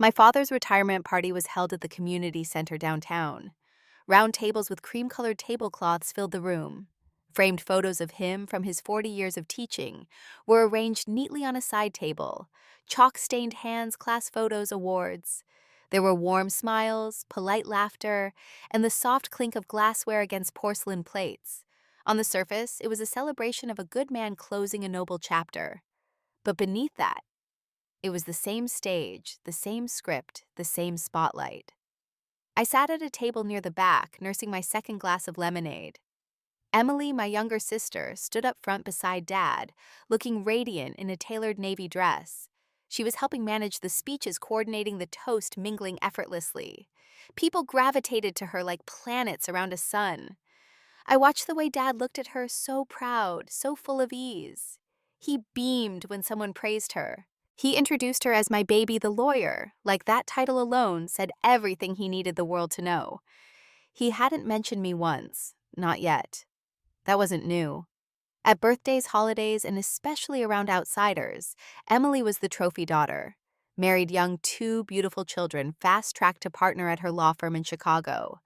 My father's retirement party was held at the community center downtown. Round tables with cream-colored tablecloths filled the room. Framed photos of him from his 40 years of teaching were arranged neatly on a side table. Chalk-stained hands, class photos, awards. There were warm smiles, polite laughter, and the soft clink of glassware against porcelain plates. On the surface, it was a celebration of a good man closing a noble chapter. But beneath that, it was the same stage, the same script, the same spotlight. I sat at a table near the back, nursing my second glass of lemonade. Emily, my younger sister, stood up front beside Dad, looking radiant in a tailored navy dress. She was helping manage the speeches, coordinating the toast, mingling effortlessly. People gravitated to her like planets around a sun. I watched the way Dad looked at her, so proud, so full of ease. He beamed when someone praised her. He introduced her as my baby the lawyer, like that title alone said everything he needed the world to know. He hadn't mentioned me once, not yet. That wasn't new. At birthdays, holidays, and especially around outsiders, Emily was the trophy daughter. Married young, two beautiful children, fast-tracked to partner at her law firm in Chicago.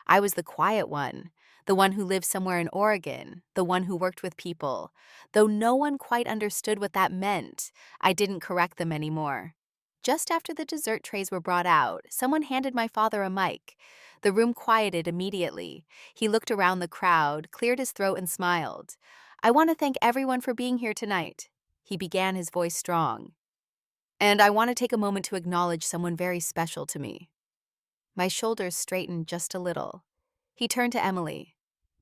I was the quiet one, the one who lived somewhere in Oregon, the one who worked with people. Though no one quite understood what that meant, I didn't correct them anymore. Just after the dessert trays were brought out, someone handed my father a mic. The room quieted immediately. He looked around the crowd, cleared his throat, and smiled. "I want to thank everyone for being here tonight." He began, his voice strong. "And I want to take a moment to acknowledge someone very special to me." My shoulders straightened just a little. He turned to Emily.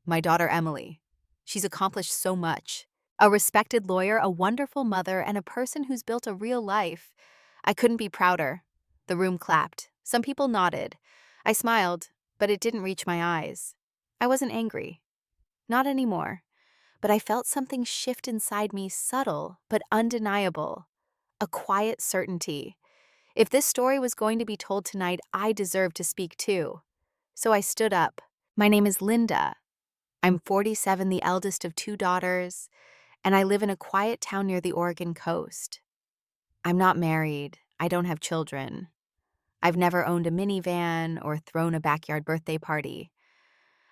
"My daughter Emily. She's accomplished so much. A respected lawyer, a wonderful mother, and a person who's built a real life. I couldn't be prouder." The room clapped. Some people nodded. I smiled, but it didn't reach my eyes. I wasn't angry. Not anymore. But I felt something shift inside me, subtle but undeniable. A quiet certainty. If this story was going to be told tonight, I deserved to speak too. So I stood up. "My name is Linda. I'm 47, the eldest of two daughters, and I live in a quiet town near the Oregon coast. I'm not married. I don't have children. I've never owned a minivan or thrown a backyard birthday party.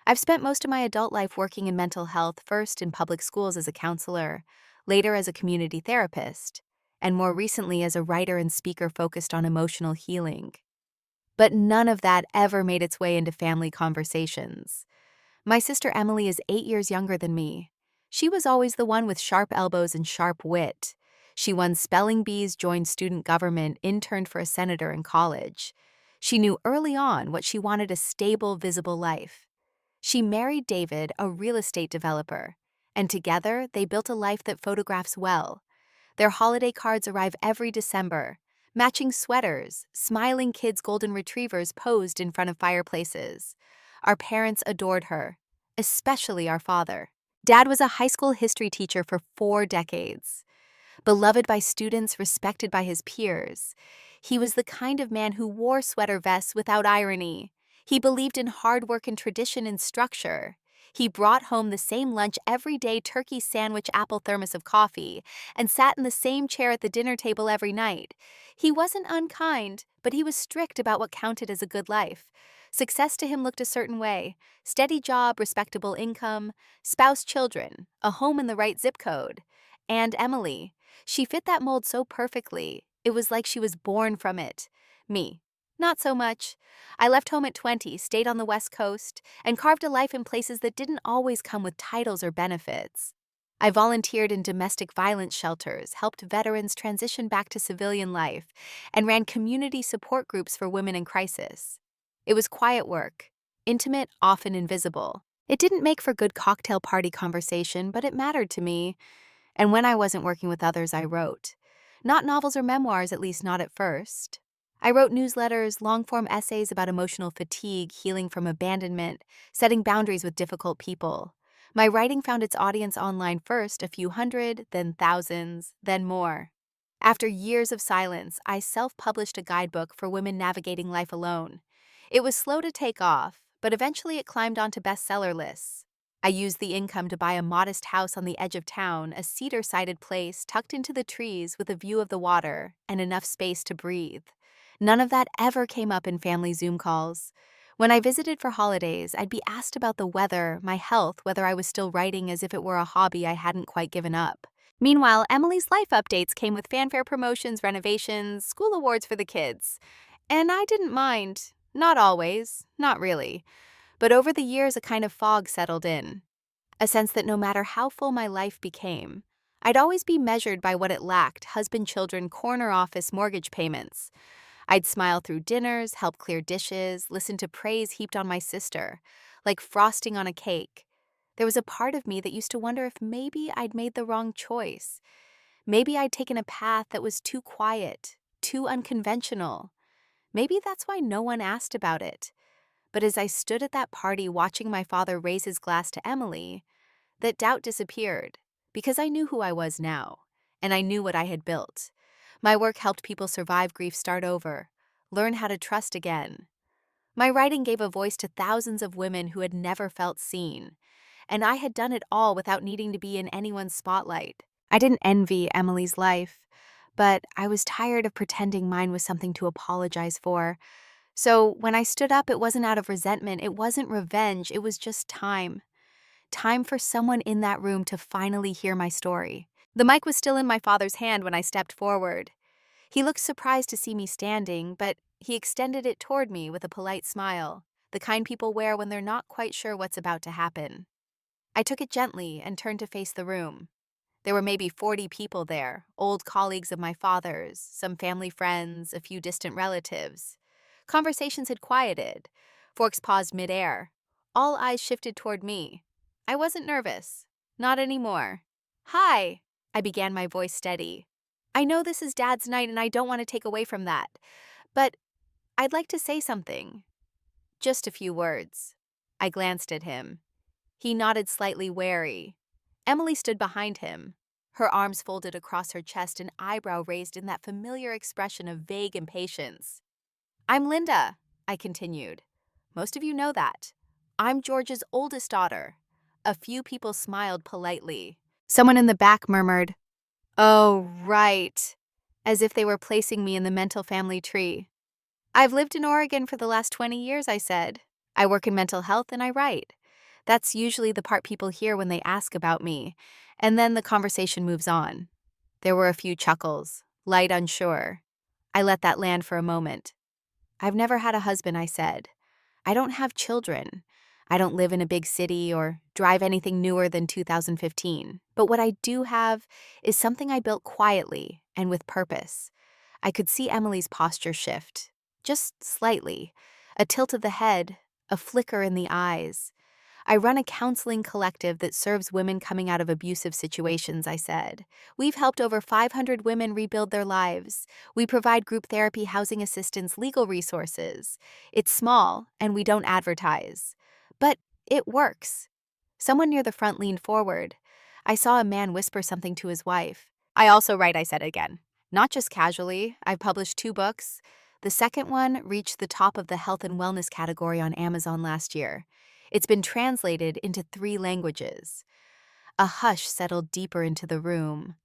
I've spent most of my adult life working in mental health, first in public schools as a counselor, later as a community therapist, and more recently as a writer and speaker focused on emotional healing. But none of that ever made its way into family conversations. My sister Emily is 8 years younger than me. She was always the one with sharp elbows and sharp wit. She won spelling bees, joined student government, interned for a senator in college. She knew early on what she wanted: a stable, visible life. She married David, a real estate developer, and together they built a life that photographs well. Their holiday cards arrive every December. Matching sweaters, smiling kids' golden retrievers posed in front of fireplaces. Our parents adored her, especially our father. Dad was a high school history teacher for 4 decades. Beloved by students, respected by his peers. He was the kind of man who wore sweater vests without irony. He believed in hard work and tradition and structure. He brought home the same lunch every day: turkey sandwich, apple thermos of coffee, and sat in the same chair at the dinner table every night. He wasn't unkind, but he was strict about what counted as a good life. Success to him looked a certain way: steady job, respectable income, spouse, children, a home in the right zip code. And Emily, she fit that mold so perfectly. It was like she was born from it. Me, not so much. I left home at 20, stayed on the West Coast, and carved a life in places that didn't always come with titles or benefits. I volunteered in domestic violence shelters, helped veterans transition back to civilian life, and ran community support groups for women in crisis. It was quiet work, intimate, often invisible. It didn't make for good cocktail party conversation, but it mattered to me. And when I wasn't working with others, I wrote. Not novels or memoirs, at least not at first. I wrote newsletters, long-form essays about emotional fatigue, healing from abandonment, setting boundaries with difficult people. My writing found its audience online first, a few hundred, then thousands, then more. After years of silence, I self-published a guidebook for women navigating life alone. It was slow to take off, but eventually it climbed onto bestseller lists. I used the income to buy a modest house on the edge of town, a cedar-sided place tucked into the trees with a view of the water and enough space to breathe. None of that ever came up in family Zoom calls. When I visited for holidays, I'd be asked about the weather, my health, whether I was still writing as if it were a hobby I hadn't quite given up. Meanwhile, Emily's life updates came with fanfare promotions, renovations, school awards for the kids. And I didn't mind. Not always, not really. But over the years, a kind of fog settled in. A sense that no matter how full my life became, I'd always be measured by what it lacked: husband, children, corner office, mortgage payments. I'd smile through dinners, help clear dishes, listen to praise heaped on my sister, like frosting on a cake. There was a part of me that used to wonder if maybe I'd made the wrong choice. Maybe I'd taken a path that was too quiet, too unconventional. Maybe that's why no one asked about it. But as I stood at that party watching my father raise his glass to Emily, that doubt disappeared, because I knew who I was now, and I knew what I had built. My work helped people survive grief, start over, learn how to trust again. My writing gave a voice to thousands of women who had never felt seen, and I had done it all without needing to be in anyone's spotlight. I didn't envy Emily's life, but I was tired of pretending mine was something to apologize for. So when I stood up, it wasn't out of resentment, it wasn't revenge, it was just time. Time for someone in that room to finally hear my story. The mic was still in my father's hand when I stepped forward. He looked surprised to see me standing, but he extended it toward me with a polite smile, the kind people wear when they're not quite sure what's about to happen. I took it gently and turned to face the room. There were maybe 40 people there, old colleagues of my father's, some family friends, a few distant relatives. Conversations had quieted. Forks paused midair. All eyes shifted toward me. I wasn't nervous. Not anymore. "Hi," I began, my voice steady. "I know this is Dad's night and I don't want to take away from that, but I'd like to say something. Just a few words." I glanced at him. He nodded, slightly wary. Emily stood behind him, her arms folded across her chest, an eyebrow raised in that familiar expression of vague impatience. "I'm Linda," I continued. "Most of you know that. I'm George's oldest daughter." A few people smiled politely. Someone in the back murmured, "Oh, right," as if they were placing me in the mental family tree. "I've lived in Oregon for the last 20 years, I said. I work in mental health and I write." That's usually the part people hear when they ask about me, and then the conversation moves on. There were a few chuckles, light unsure. I let that land for a moment. "I've never had a husband," I said. "I don't have children. I don't live in a big city or drive anything newer than 2015. But what I do have is something I built quietly and with purpose." I could see Emily's posture shift, just slightly, a tilt of the head, a flicker in the eyes. "I run a counseling collective that serves women coming out of abusive situations," I said. "We've helped over 500 women rebuild their lives. We provide group therapy, housing assistance, legal resources. It's small, and we don't advertise. But it works." Someone near the front leaned forward. I saw a man whisper something to his wife. "I also write," I said again. "Not just casually. I've published 2 books. The second one reached the top of the health and wellness category on Amazon last year. It's been translated into 3 languages." A hush settled deeper into the room.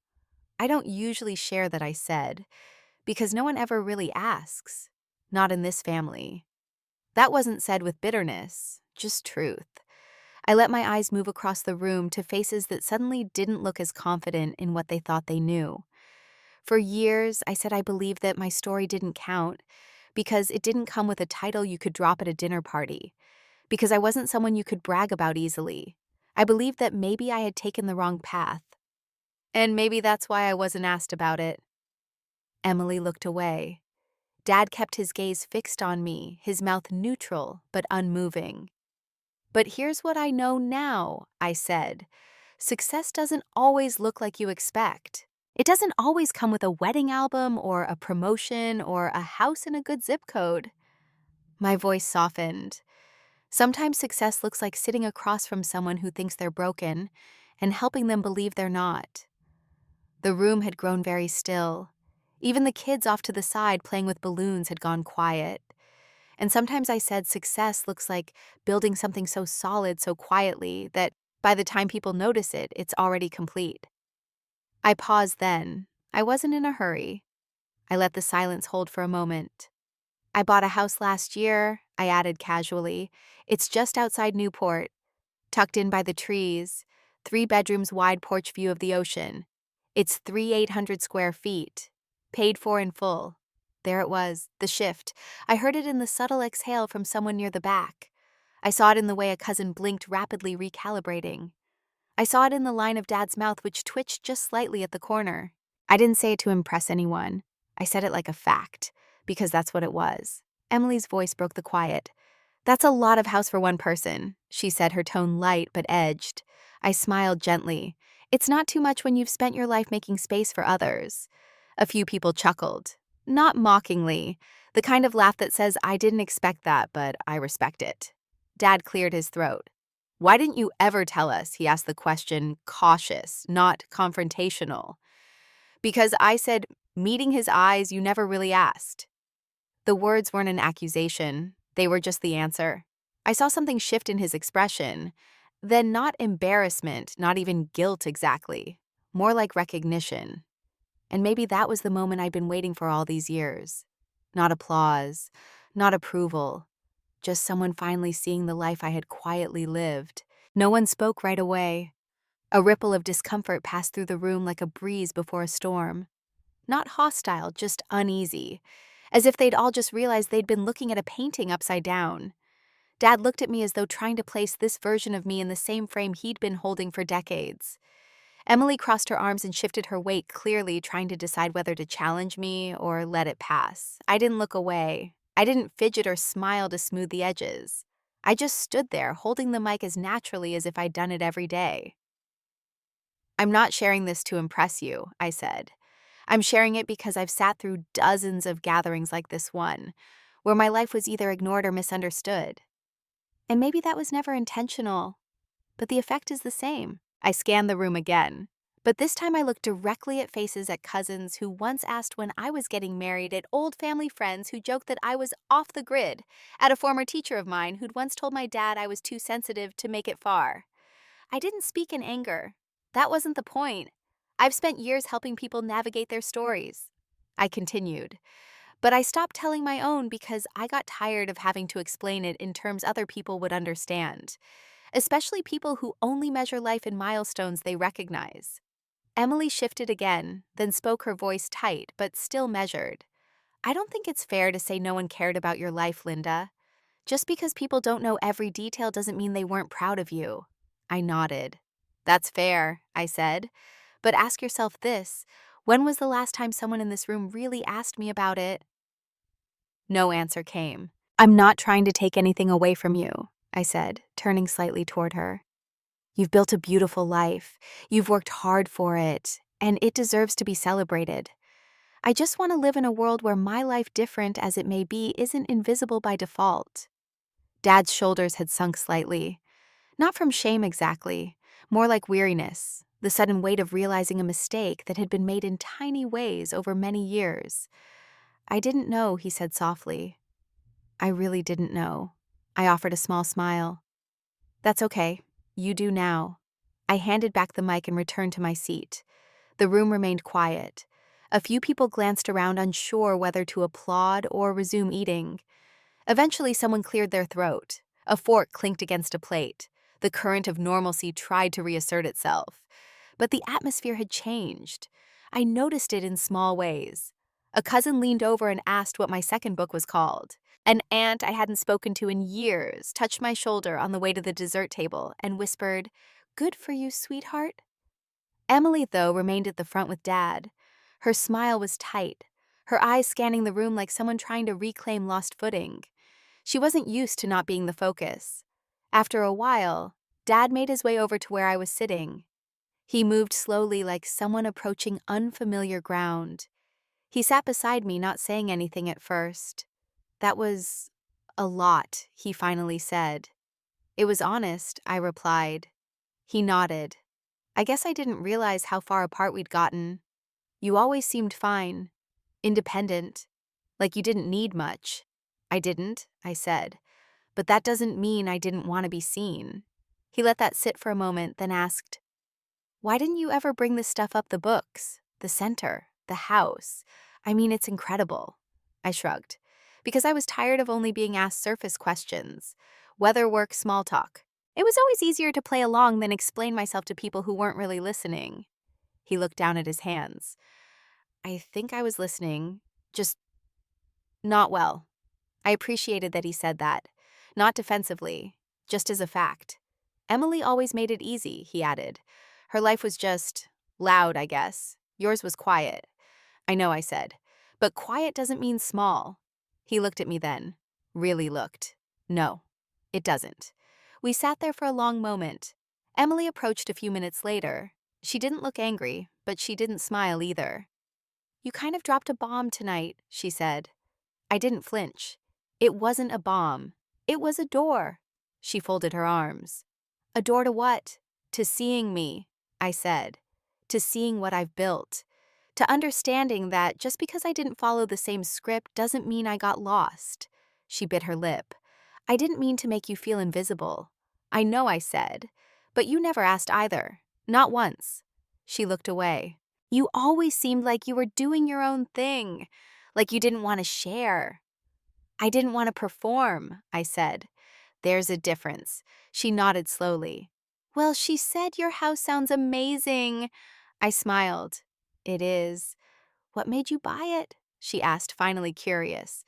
I don't usually share that, I said, because no one ever really asks. Not in this family. That wasn't said with bitterness, just truth. I let my eyes move across the room to faces that suddenly didn't look as confident in what they thought they knew. For years, I said I believed that my story didn't count because it didn't come with a title you could drop at a dinner party, because I wasn't someone you could brag about easily. I believed that maybe I had taken the wrong path. And maybe that's why I wasn't asked about it. Emily looked away. Dad kept his gaze fixed on me, his mouth neutral but unmoving. "But here's what I know now," I said. "Success doesn't always look like you expect. It doesn't always come with a wedding album or a promotion or a house in a good zip code." My voice softened. Sometimes success looks like sitting across from someone who thinks they're broken and helping them believe they're not. The room had grown very still. Even the kids off to the side playing with balloons had gone quiet. And sometimes I said success looks like building something so solid so quietly that by the time people notice it, it's already complete. I paused then. I wasn't in a hurry. I let the silence hold for a moment. I bought a house last year, I added casually. It's just outside Newport, tucked in by the trees, 3 bedrooms, wide porch view of the ocean. It's 800 square feet, paid for in full. There it was, the shift. I heard it in the subtle exhale from someone near the back. I saw it in the way a cousin blinked, rapidly recalibrating. I saw it in the line of Dad's mouth, which twitched just slightly at the corner. I didn't say it to impress anyone. I said it like a fact, because that's what it was. Emily's voice broke the quiet. "That's a lot of house for one person," she said, her tone light but edged. I smiled gently. "It's not too much when you've spent your life making space for others." A few people chuckled. Not mockingly, the kind of laugh that says, "I didn't expect that, but I respect it." Dad cleared his throat. "Why didn't you ever tell us?" He asked the question, cautious, not confrontational. "Because I said, meeting his eyes, you never really asked." The words weren't an accusation, they were just the answer. I saw something shift in his expression. Then not embarrassment, not even guilt exactly, more like recognition. And maybe that was the moment I'd been waiting for all these years. Not applause, not approval, just someone finally seeing the life I had quietly lived. No one spoke right away. A ripple of discomfort passed through the room like a breeze before a storm. Not hostile, just uneasy, as if they'd all just realized they'd been looking at a painting upside down. Dad looked at me as though trying to place this version of me in the same frame he'd been holding for decades. Emily crossed her arms and shifted her weight, clearly trying to decide whether to challenge me or let it pass. I didn't look away. I didn't fidget or smile to smooth the edges. I just stood there, holding the mic as naturally as if I'd done it every day. "I'm not sharing this to impress you," I said. "I'm sharing it because I've sat through dozens of gatherings like this one, where my life was either ignored or misunderstood. And maybe that was never intentional, but the effect is the same." I scanned the room again, but this time I looked directly at faces, at cousins who once asked when I was getting married, at old family friends who joked that I was off the grid, at a former teacher of mine who'd once told my dad I was too sensitive to make it far. I didn't speak in anger. That wasn't the point. I've spent years helping people navigate their stories. I continued. But I stopped telling my own because I got tired of having to explain it in terms other people would understand, especially people who only measure life in milestones they recognize. Emily shifted again, then spoke, her voice tight but still measured. "I don't think it's fair to say no one cared about your life, Linda. Just because people don't know every detail doesn't mean they weren't proud of you." I nodded. "That's fair," I said. "But ask yourself this: when was the last time someone in this room really asked me about it?" No answer came. "I'm not trying to take anything away from you," I said, turning slightly toward her. "You've built a beautiful life. You've worked hard for it, and it deserves to be celebrated. I just want to live in a world where my life, different as it may be, isn't invisible by default." Dad's shoulders had sunk slightly. Not from shame exactly, more like weariness, the sudden weight of realizing a mistake that had been made in tiny ways over many years. "I didn't know," he said softly. "I really didn't know." I offered a small smile. "That's okay. You do now." I handed back the mic and returned to my seat. The room remained quiet. A few people glanced around, unsure whether to applaud or resume eating. Eventually, someone cleared their throat. A fork clinked against a plate. The current of normalcy tried to reassert itself. But the atmosphere had changed. I noticed it in small ways. A cousin leaned over and asked what my second book was called. An aunt I hadn't spoken to in years touched my shoulder on the way to the dessert table and whispered, "Good for you, sweetheart." Emily, though, remained at the front with Dad. Her smile was tight, her eyes scanning the room like someone trying to reclaim lost footing. She wasn't used to not being the focus. After a while, Dad made his way over to where I was sitting. He moved slowly, like someone approaching unfamiliar ground. He sat beside me, not saying anything at first. "That was a lot," he finally said. "It was honest," I replied. He nodded. "I guess I didn't realize how far apart we'd gotten. You always seemed fine, independent, like you didn't need much." "I didn't," I said. "But that doesn't mean I didn't want to be seen." He let that sit for a moment, then asked, "Why didn't you ever bring this stuff up, the books, the center, the house? I mean, it's incredible." I shrugged. because I was tired of only being asked surface questions. Weather, work, small talk. It was always easier to play along than explain myself to people who weren't really listening. He looked down at his hands. I think I was listening, just not well. I appreciated that he said that, not defensively, just as a fact. Emily always made it easy, he added. Her life was just loud, I guess. Yours was quiet. I know, I said. But quiet doesn't mean small. He looked at me then. Really looked. No, it doesn't. We sat there for a long moment. Emily approached a few minutes later. She didn't look angry, but she didn't smile either. You kind of dropped a bomb tonight, she said. I didn't flinch. It wasn't a bomb. It was a door. She folded her arms. A door to what? To seeing me, I said. To seeing what I've built. To understanding that just because I didn't follow the same script doesn't mean I got lost. She bit her lip. I didn't mean to make you feel invisible. I know, I said. But you never asked either. Not once. She looked away. You always seemed like you were doing your own thing. Like you didn't want to share. I didn't want to perform, I said. There's a difference. She nodded slowly. Well, she said your house sounds amazing. I smiled. It is. What made you buy it? She asked, finally curious.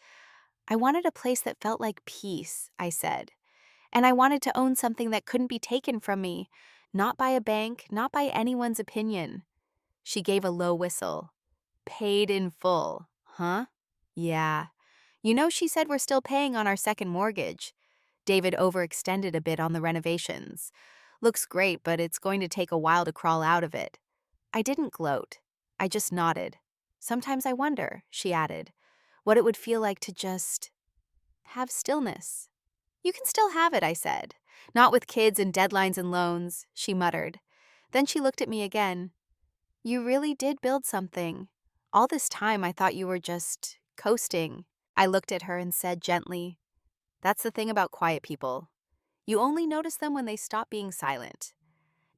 I wanted a place that felt like peace, I said. And I wanted to own something that couldn't be taken from me. Not by a bank, not by anyone's opinion. She gave a low whistle. Paid in full, huh? Yeah. You know, she said we're still paying on our second mortgage. David overextended a bit on the renovations. Looks great, but it's going to take a while to crawl out of it. I didn't gloat. I just nodded. Sometimes I wonder, she added, what it would feel like to just have stillness. You can still have it, I said. Not with kids and deadlines and loans, she muttered. Then she looked at me again. You really did build something. All this time I thought you were just coasting. I looked at her and said gently, that's the thing about quiet people. You only notice them when they stop being silent.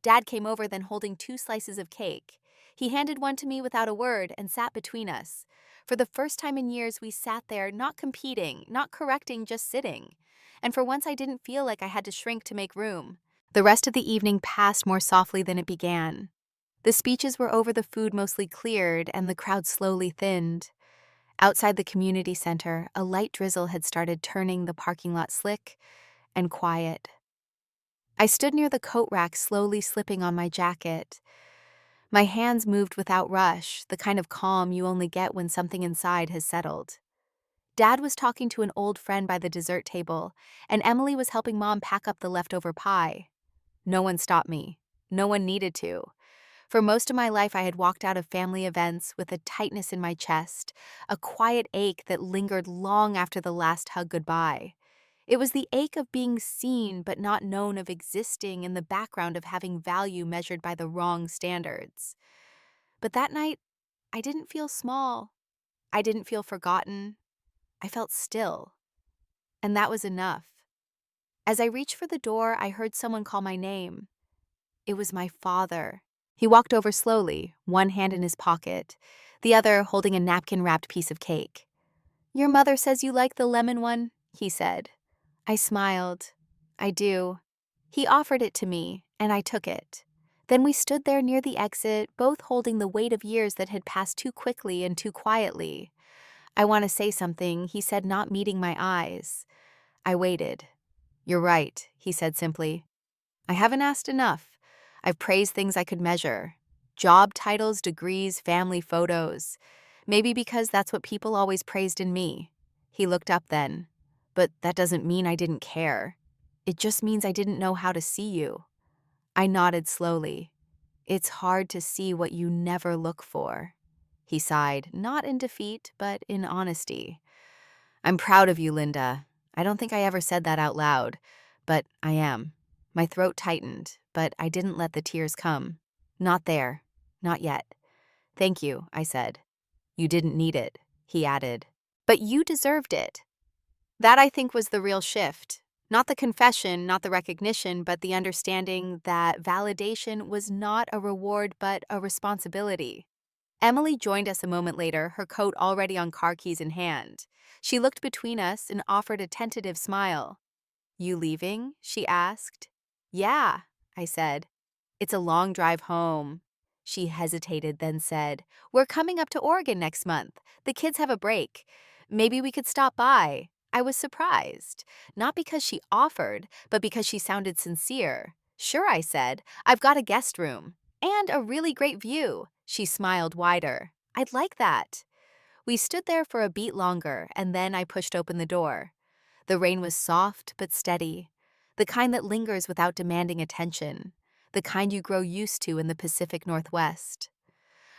Dad came over then holding 2 slices of cake. He handed one to me without a word and sat between us. For the first time in years, we sat there not competing, not correcting, just sitting. And for once I didn't feel like I had to shrink to make room. The rest of the evening passed more softly than it began. The speeches were over, the food mostly cleared, and the crowd slowly thinned. Outside the community center, a light drizzle had started turning the parking lot slick and quiet. I stood near the coat rack, slowly slipping on my jacket. My hands moved without rush, the kind of calm you only get when something inside has settled. Dad was talking to an old friend by the dessert table, and Emily was helping Mom pack up the leftover pie. No one stopped me. No one needed to. For most of my life, I had walked out of family events with a tightness in my chest, a quiet ache that lingered long after the last hug goodbye. It was the ache of being seen but not known, of existing in the background, of having value measured by the wrong standards. But that night, I didn't feel small. I didn't feel forgotten. I felt still. And that was enough. As I reached for the door, I heard someone call my name. It was my father. He walked over slowly, one hand in his pocket, the other holding a napkin-wrapped piece of cake. Your mother says you like the lemon one, he said. I smiled. I do. He offered it to me, and I took it. Then we stood there near the exit, both holding the weight of years that had passed too quickly and too quietly. I want to say something, he said, not meeting my eyes. I waited. You're right, he said simply. I haven't asked enough. I've praised things I could measure. Job titles, degrees, family photos. Maybe because that's what people always praised in me. He looked up then. But that doesn't mean I didn't care. It just means I didn't know how to see you. I nodded slowly. It's hard to see what you never look for. He sighed, not in defeat, but in honesty. I'm proud of you, Linda. I don't think I ever said that out loud, but I am. My throat tightened, but I didn't let the tears come. Not there. Not yet. Thank you, I said. You didn't need it, he added. But you deserved it. That, I think, was the real shift. Not the confession, not the recognition, but the understanding that validation was not a reward but a responsibility. Emily joined us a moment later, her coat already on car keys in hand. She looked between us and offered a tentative smile. You leaving? She asked. Yeah, I said. It's a long drive home. She hesitated, then said, We're coming up to Oregon next month. The kids have a break. Maybe we could stop by. I was surprised. Not because she offered, but because she sounded sincere. Sure, I said. I've got a guest room. And a really great view. She smiled wider. I'd like that. We stood there for a beat longer, and then I pushed open the door. The rain was soft but steady, the kind that lingers without demanding attention, the kind you grow used to in the Pacific Northwest.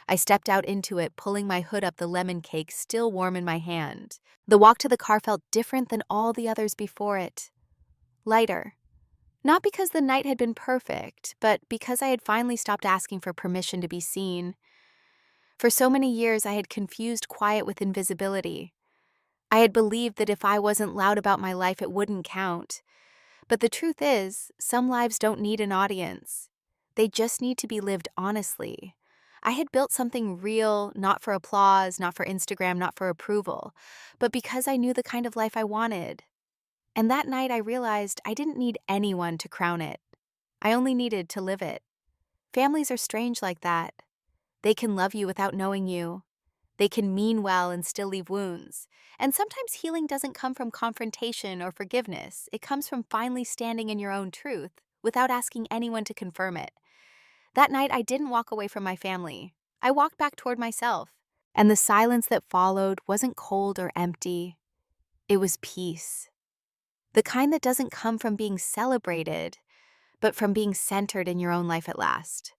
I stepped out into it, pulling my hood up, the lemon cake still warm in my hand. The walk to the car felt different than all the others before it. Lighter. Not because the night had been perfect, but because I had finally stopped asking for permission to be seen. For so many years, I had confused quiet with invisibility. I had believed that if I wasn't loud about my life, it wouldn't count. But the truth is, some lives don't need an audience. They just need to be lived honestly. I had built something real, not for applause, not for Instagram, not for approval, but because I knew the kind of life I wanted. And that night I realized I didn't need anyone to crown it. I only needed to live it. Families are strange like that. They can love you without knowing you. They can mean well and still leave wounds. And sometimes healing doesn't come from confrontation or forgiveness. It comes from finally standing in your own truth without asking anyone to confirm it. That night, I didn't walk away from my family. I walked back toward myself. And the silence that followed wasn't cold or empty. It was peace. The kind that doesn't come from being celebrated, but from being centered in your own life at last.